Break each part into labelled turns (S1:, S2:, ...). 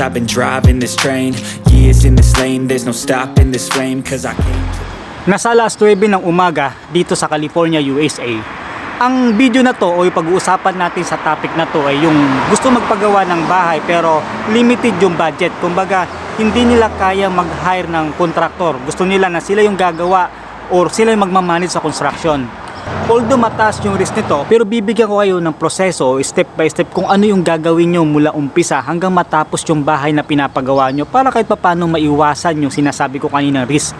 S1: years I've been driving this train, years in this lane, there's no stopping this flame, cause I came to...
S2: Nasa alas 9 ng umaga dito sa California, USA. Ang video na to o yung pag-uusapan natin sa topic na to ay yung gusto magpagawa ng bahay pero limited yung budget. Kumbaga, hindi nila kaya mag-hire ng contractor. Gusto nila na sila yung gagawa or sila yung magmamanage sa construction. Although mataas yung risk nito, pero bibigyan ko kayo ng proseso step by step kung ano yung gagawin nyo mula umpisa hanggang matapos yung bahay na pinapagawa nyo para kahit paano maiwasan yung sinasabi ko kanina risk.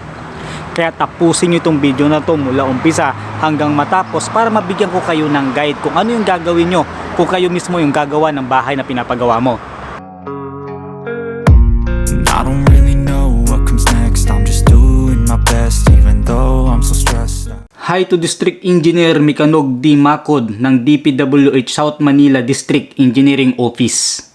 S2: Kaya tapusin nyo itong video na to mula umpisa hanggang matapos para mabigyan ko kayo ng guide kung ano yung gagawin nyo kung kayo mismo yung gagawa ng bahay na pinapagawa mo.
S1: I don't really know what comes next, I'm just doing my best even though I'm so stressed out.
S2: Hi to District Engineer Micanog D. Macod ng DPWH South Manila District Engineering Office.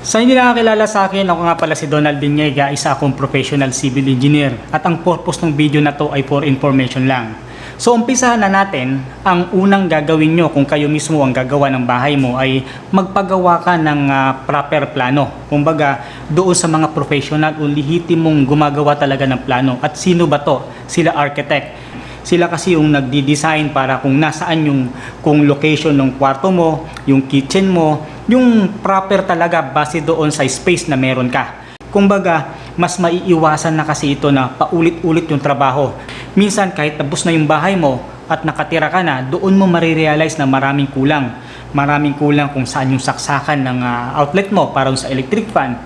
S2: Sa hindi nakakilala sa akin, ako nga pala si Donald Dinyega, isa akong professional civil engineer at ang purpose ng video na to ay for information lang. So umpisahan na natin, ang unang gagawin nyo kung kayo mismo ang gagawa ng bahay mo ay magpagawa ka ng proper plano. Kumbaga doon sa mga professional o lihitimong gumagawa talaga ng plano. At sino ba to? Sila architect. Sila kasi yung nagdi-design para kung nasaan yung kung location ng kwarto mo, yung kitchen mo, yung proper talaga base doon sa space na meron ka. Kumbaga, mas maiiwasan na kasi ito na paulit-ulit yung trabaho. Minsan kahit tapos na yung bahay mo at nakatira ka na, doon mo marirealize na maraming kulang. Maraming kulang kung saan yung saksakan ng outlet mo para sa electric fan.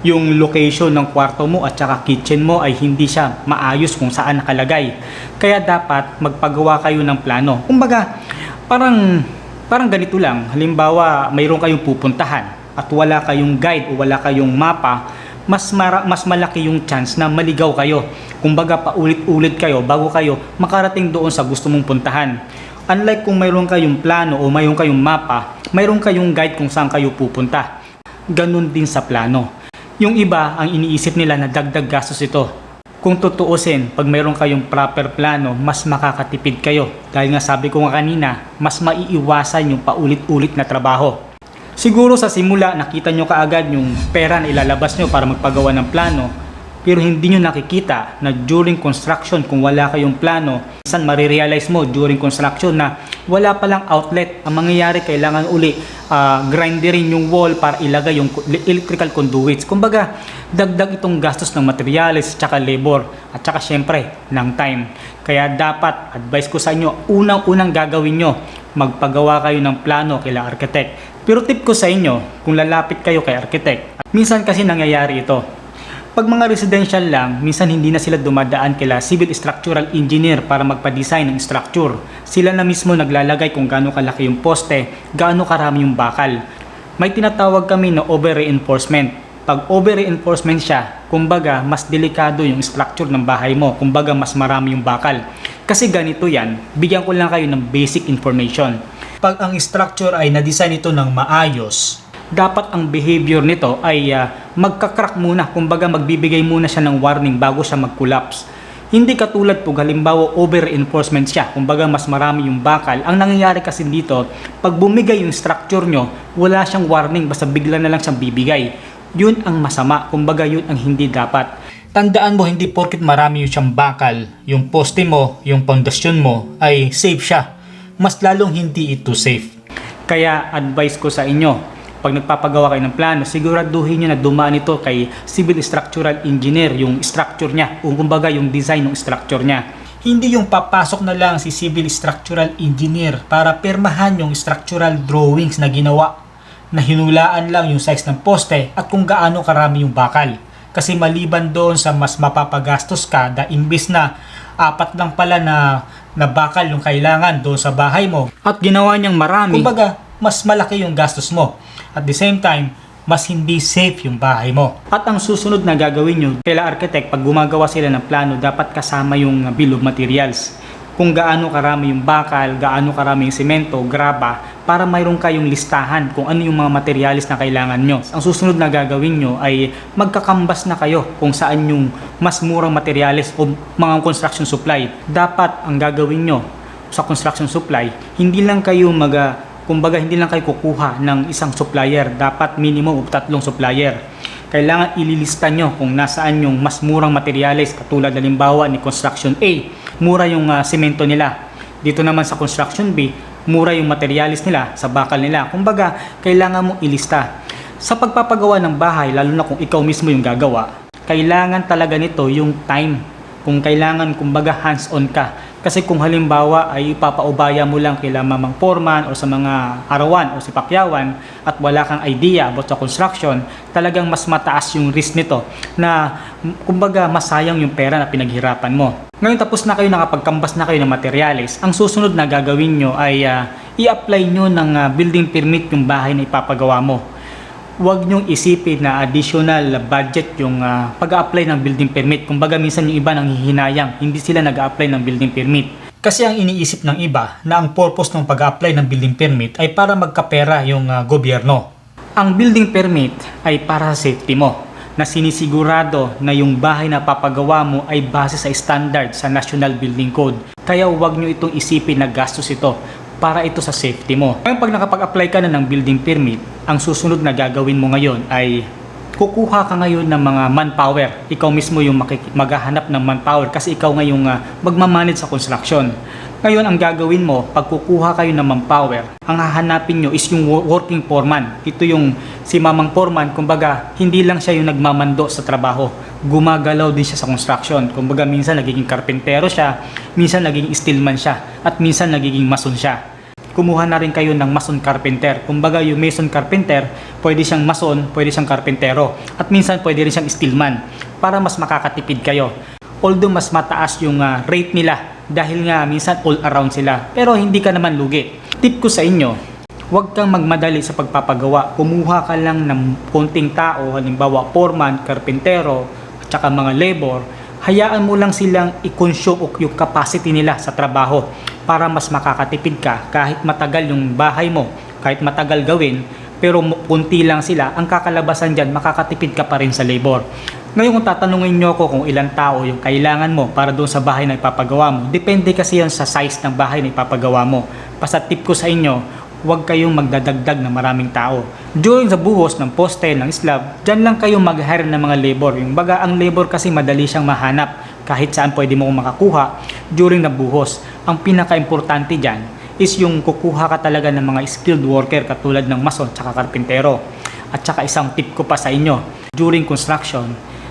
S2: Yung location ng kwarto mo at saka kitchen mo ay hindi siya maayos kung saan nakalagay. Kaya dapat magpagawa kayo ng plano. Kumbaga, parang ganito lang. Halimbawa, mayroon kayong pupuntahan at wala kayong guide o wala kayong mapa, mas malaki yung chance na maligaw kayo. Kumbaga, paulit-ulit kayo bago kayo makarating doon sa gusto mong puntahan. Unlike kung mayroon kayong plano o mayroon kayong mapa, mayroon kayong guide kung saan kayo pupunta. Ganun din sa plano. Yung iba, ang iniisip nila na dagdag gastos ito. Kung tutuusin, pag mayroon kayong proper plano, mas makakatipid kayo. Dahil nga sabi ko nga kanina, mas maiiwasan yung paulit-ulit na trabaho. Siguro sa simula, nakita nyo kaagad yung pera na ilalabas nyo para magpagawa ng plano. Pero hindi nyo nakikita na during construction, kung wala kayong plano, minsan marirealize mo during construction na wala palang outlet. Ang mangyayari, kailangan uli grinderin yung wall para ilagay yung electrical conduits. Kumbaga, dagdag itong gastos ng materials, tsaka labor, at tsaka syempre, ng time. Kaya dapat, advice ko sa inyo, unang-unang gagawin nyo, magpagawa kayo ng plano kila architect. Pero tip ko sa inyo, kung lalapit kayo kay architect, minsan kasi nangyayari ito. Pag mga residential lang, minsan hindi na sila dumadaan kila civil structural engineer para magpa-design ng structure. Sila na mismo naglalagay kung gaano kalaki yung poste, gaano karami yung bakal. May tinatawag kami na over-reinforcement. Pag over-reinforcement siya, kumbaga mas delikado yung structure ng bahay mo, kumbaga mas marami yung bakal. Kasi ganito yan, bigyan ko lang kayo ng basic information. Pag ang structure ay na-design ito ng maayos, dapat ang behavior nito ay magka-crack muna, kumbaga magbibigay muna siya ng warning bago siya mag-collapse. Hindi katulad po halimbawa over-reinforcement siya, kumbaga mas marami yung bakal. Ang nangyayari kasi dito, pag bumigay yung structure nyo, wala siyang warning, basta bigla na lang siyang bibigay. Yun ang masama, kumbaga yun ang hindi dapat. Tandaan mo, hindi porket marami yung siyang bakal, yung poste mo, yung pundasyon mo, ay safe siya. Mas lalong hindi ito safe. Kaya advice ko sa inyo, pag nagpapagawa kayo ng plano, siguraduhin nyo na dumaan ito kay civil structural engineer, yung structure niya, o kumbaga yung design ng structure niya. Hindi yung papasok na lang si civil structural engineer para permahan yung structural drawings na ginawa, na hinulaan lang yung size ng poste at kung gaano karami yung bakal. Kasi maliban doon sa mas mapapagastos ka, imbis na apat lang pala na bakal yung kailangan doon sa bahay mo at ginawa niyang marami, kumbaga mas malaki yung gastos mo. At the same time, mas hindi safe yung bahay mo. At ang susunod na gagawin nyo, kaila architect, pag gumagawa sila ng plano, dapat kasama yung bill of materials. Kung gaano karami yung bakal, gaano karami yung semento, graba, para mayroon kayong listahan kung ano yung mga materials na kailangan nyo. Ang susunod na gagawin nyo ay magkakambas na kayo kung saan yung mas murang materials o mga construction supply. Dapat ang gagawin nyo sa construction supply, hindi lang kayo Kumbaga hindi lang kayo kukuha ng isang supplier, dapat minimum of 3 supplier. Kailangan ililista nyo kung nasaan yung mas murang materyales, katulad halimbawa ni Construction A, mura yung semento nila. Dito naman sa Construction B, mura yung materyales nila sa bakal nila. Kumbaga, kailangan mong ilista. Sa pagpapagawa ng bahay, lalo na kung ikaw mismo yung gagawa, kailangan talaga nito yung time. Kung kailangan, kumbaga hands-on ka. Kasi kung halimbawa ay ipapaubaya mo lang kila Mamang Foreman o sa mga arawan o si Pakyawan at wala kang idea about sa construction, talagang mas mataas yung risk nito na kumbaga masayang yung pera na pinaghirapan mo. Ngayon tapos na kayo, nakapagkambas na kayo ng materyales, ang susunod na gagawin nyo ay i-apply nyo ng building permit yung bahay na ipapagawa mo. Huwag nyong isipin na additional budget yung pag-a-apply ng building permit. Kumbaga minsan yung iba nang hihinayang, hindi sila nag-a-apply ng building permit. Kasi ang iniisip ng iba na ang purpose ng pag-a-apply ng building permit ay para magkapera yung gobyerno. Ang building permit ay para sa safety mo, na sinisigurado na yung bahay na papagawa mo ay base sa standard sa National Building Code. Kaya huwag nyo itong isipin na gastos ito, para ito sa safety mo. Ngayon pag nakapag-apply ka na ng building permit, ang susunod na gagawin mo ngayon ay kukuha ka ngayon ng mga manpower. Ikaw mismo yung maghahanap ng manpower kasi ikaw ngayong magmamanage sa construction. Ngayon ang gagawin mo, pag kukuha kayo ng manpower, ang hahanapin nyo is yung working foreman. Ito yung si Mamang Foreman, kumbaga hindi lang siya yung nagmamando sa trabaho. Gumagalaw din siya sa construction. Kumbaga minsan nagiging karpentero siya, minsan nagiging steelman siya, at minsan nagiging mason siya. Kumuha na rin kayo ng mason carpenter. Kumbaga yung mason carpenter, pwede siyang mason, pwede siyang karpentero, at minsan pwede rin siyang steelman para mas makakatipid kayo. Although mas mataas yung rate nila dahil nga minsan all around sila, pero hindi ka naman lugi. Tip ko sa inyo, huwag kang magmadali sa pagpapagawa. Kumuha ka lang ng konting tao, halimbawa foreman, karpentero, at saka mga labor. Hayaan mo lang silang i-consume yung capacity nila sa trabaho para mas makakatipid ka kahit matagal yung bahay mo, kahit matagal gawin, pero punti lang sila, ang kakalabasan dyan, makakatipid ka pa rin sa labor. Ngayon kung tatanungin nyo ako kung ilang tao yung kailangan mo para doon sa bahay na ipapagawa mo, depende kasi yan sa size ng bahay na ipapagawa mo. Basta tip ko sa inyo, huwag kayong magdadagdag ng maraming tao. During sa buhos ng poste, ng slab, dyan lang kayong mag-hire ng mga labor. Yung baga, ang labor kasi madali siyang mahanap kahit saan pwede mo makakuha during na buhos. Ang pinaka-importante dyan is yung kukuha ka talaga ng mga skilled worker katulad ng mason at karpentero. At saka isang tip ko pa sa inyo, during construction,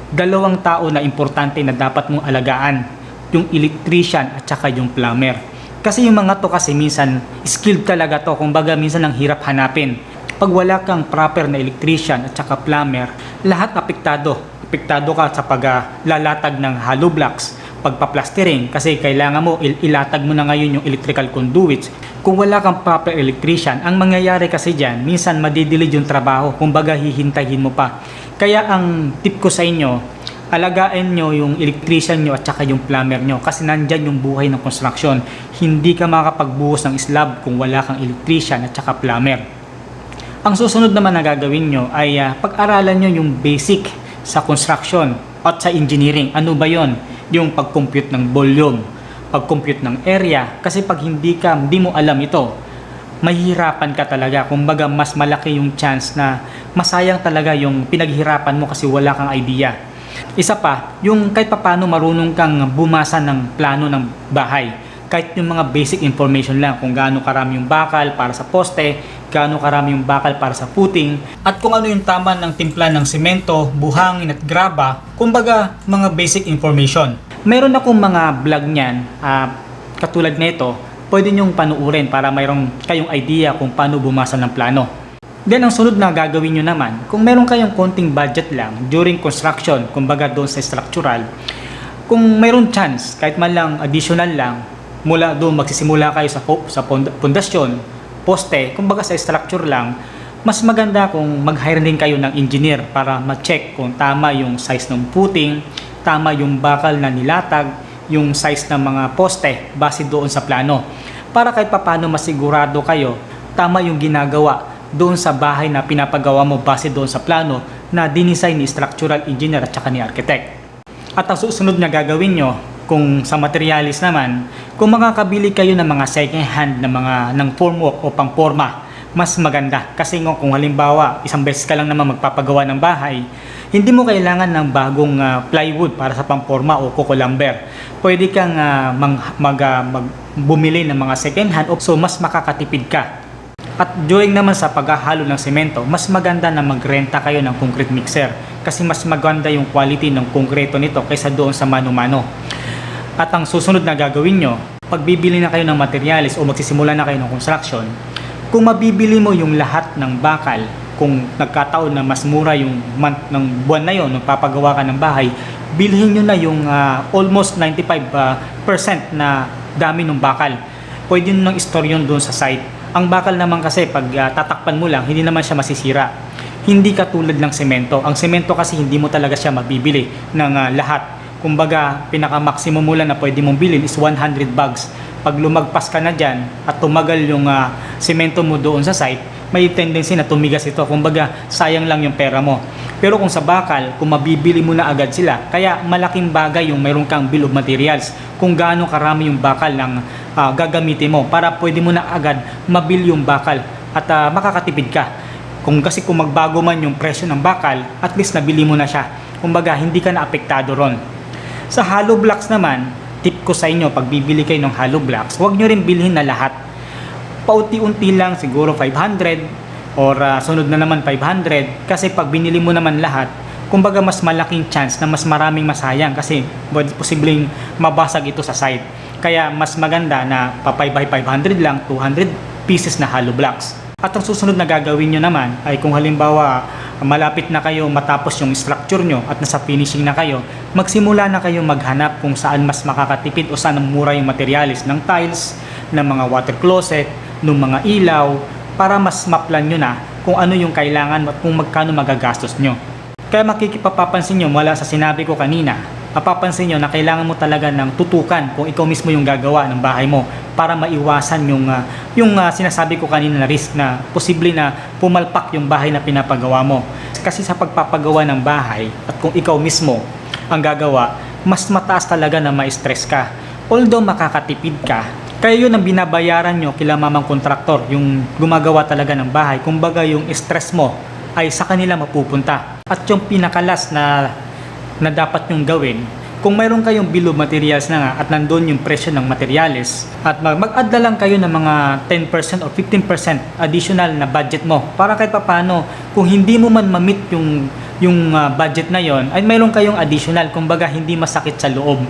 S2: 2 tao na importante na dapat mong alagaan, yung electrician at saka yung plumber. Kasi yung mga to kasi minsan skilled talaga to, kumbaga minsan ang hirap hanapin. Pag wala kang proper na electrician at saka plumber, lahat apektado. Apektado ka sa paglalatag ng hollow blocks, pagpa-plastering kasi kailangan mo ilatag mo na ngayon yung electrical conduits. Kung wala kang proper electrician, ang mangyayari kasi diyan, minsan madidelay yung trabaho, kumbaga hihintayin mo pa. Kaya ang tip ko sa inyo, alagaan nyo yung electrician nyo at saka yung plumber nyo kasi nandyan yung buhay ng construction. Hindi ka makakapagbuhos ng slab kung wala kang electrician at saka plumber. Ang susunod naman na gagawin nyo ay pag-aralan nyo yung basic sa construction at sa engineering. Ano ba yon? Yung pag-compute ng volume, pag-compute ng area. Kasi pag hindi mo alam ito, mahihirapan ka talaga. Kumbaga mas malaki yung chance na masayang talaga yung pinaghirapan mo kasi wala kang idea. Isa pa, yung kahit paano marunong kang bumasa ng plano ng bahay. Kahit yung mga basic information lang, kung gaano karami yung bakal para sa poste, gaano karami yung bakal para sa footing, at kung ano yung tama ng timpla ng semento, buhangin at graba, kumbaga mga basic information. Meron akong mga vlog niyan, katulad nito, pwede nyong panuurin para mayroong kayong idea kung paano bumasa ng plano. Then ang sunod na gagawin nyo naman, kung meron kayong konting budget lang during construction, kumbaga doon sa structural, kung mayroon chance, kahit man lang additional lang, mula doon magsisimula kayo sa pundasyon, poste, kumbaga sa structure lang, mas maganda kung mag-hire din kayo ng engineer para ma-check kung tama yung size ng footing, tama yung bakal na nilatag, yung size ng mga poste base doon sa plano. Para kahit paano masigurado kayo, tama yung ginagawa doon sa bahay na pinapagawa mo base doon sa plano na dinesign ni structural engineer at saka ni architect. At ang susunod na gagawin nyo, kung sa materialis naman, kung makakabili kayo ng mga second hand ng formwork o pang-forma, mas maganda. Kasi kung halimbawa, isang beses ka lang naman magpapagawa ng bahay, hindi mo kailangan ng bagong plywood para sa pamporma o coco lumber. Pwede kang bumili ng mga second hand, so mas makakatipid ka. At during naman sa paghahalo ng semento, mas maganda na magrenta kayo ng concrete mixer kasi mas maganda yung quality ng konkreto nito kaysa doon sa mano-mano. At ang susunod na gagawin nyo, pag bibili na kayo ng materials o magsisimula na kayo ng construction, kung mabibili mo yung lahat ng bakal, kung nagkataon na mas mura yung month ng buwan na yon nung papagawa ka ng bahay, bilhin nyo na yung almost 95% na dami ng bakal. Pwede nyo nang store yun doon sa site. Ang bakal naman kasi pag tatakpan mo lang, hindi naman siya masisira. Hindi katulad ng semento. Ang semento kasi hindi mo talaga siya mabibili ng lahat. Kumbaga, pinaka-maximum mo lang na pwede mong bilhin is 100 bags. Pag lumagpas ka na dyan at tumagal yung semento mo doon sa site, may tendency na tumigas ito. Kumbaga, sayang lang yung pera mo. Pero kung sa bakal, kung mabibili mo na agad sila, kaya malaking bagay yung mayroon kang bill of materials kung gaano karami yung bakal ng gagamitin mo para pwede mo na agad mabil yung bakal at makakatipid ka. Kasi kung magbago man yung presyo ng bakal, at least nabili mo na siya. Kumbaga, hindi ka na apektado ron. Sa hollow blocks naman, tip ko sa inyo, pag bibili kayo ng hollow blocks, huwag nyo rin bilhin na lahat. Paunti-unti lang, siguro 500 or sunod na naman 500 kasi pag binili mo naman lahat, kumbaga mas malaking chance na mas maraming masayang kasi posibleng mabasag ito sa site. Kaya mas maganda na pa 500 lang, 200 pieces na hollow blocks. At ang susunod na gagawin nyo naman ay kung halimbawa malapit na kayo matapos yung structure nyo at nasa finishing na kayo, magsimula na kayo maghanap kung saan mas makakatipid o saan mura yung materials ng tiles, ng mga water closet, ng mga ilaw, para mas maplan nyo na kung ano yung kailangan at kung magkano magagastos nyo. Kaya makikipapansin nyo mula sa sinabi ko kanina, mapapansin nyo na kailangan mo talaga ng tutukan kung ikaw mismo yung gagawa ng bahay mo para maiwasan yung sinasabi ko kanina na risk na posible na pumalpak yung bahay na pinapagawa mo. Kasi sa pagpapagawa ng bahay at kung ikaw mismo ang gagawa, mas mataas talaga na ma-stress ka. Although makakatipid ka, kaya yun ang binabayaran nyo kila mamang kontraktor, yung gumagawa talaga ng bahay. Kumbaga yung stress mo ay sa kanila mapupunta. At yung pinakalas na dapat nyong gawin, kung mayroon kayong bill of materials na nga at nandun yung presyo ng materials at mag-add na lang kayo ng mga 10% or 15% additional na budget mo para kahit papano kung hindi mo man ma-meet yung budget na yon ay mayroon kayong additional, kumbaga hindi masakit sa loob.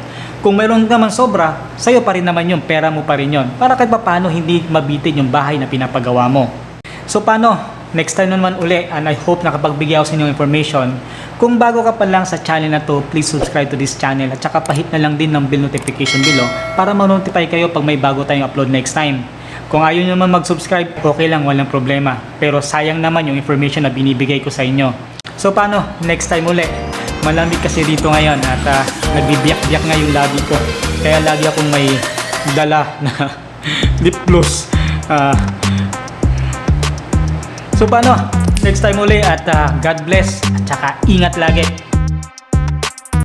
S2: Kung mayroon naman sobra, sa'yo pa rin naman yun, pera mo pa rin yun para kahit papano hindi mabitin yung bahay na pinapagawa mo. So paano? Next time naman uli, and I hope nakapagbigay ako sa inyong information. Kung bago ka pa lang sa channel na to, please subscribe to this channel at saka pahit na lang din ng bell notification below para ma-notify kayo pag may bago tayong upload next time. Kung ayaw nyo naman mag-subscribe, okay lang, walang problema. Pero sayang naman yung information na binibigay ko sa inyo. So paano? Next time uli. Malamig kasi dito ngayon at nagbibiyak-biyak nga yung labi ko. Kaya lagi akong may dala na lip gloss. So paano? Next time uli at God bless at saka ingat lagi.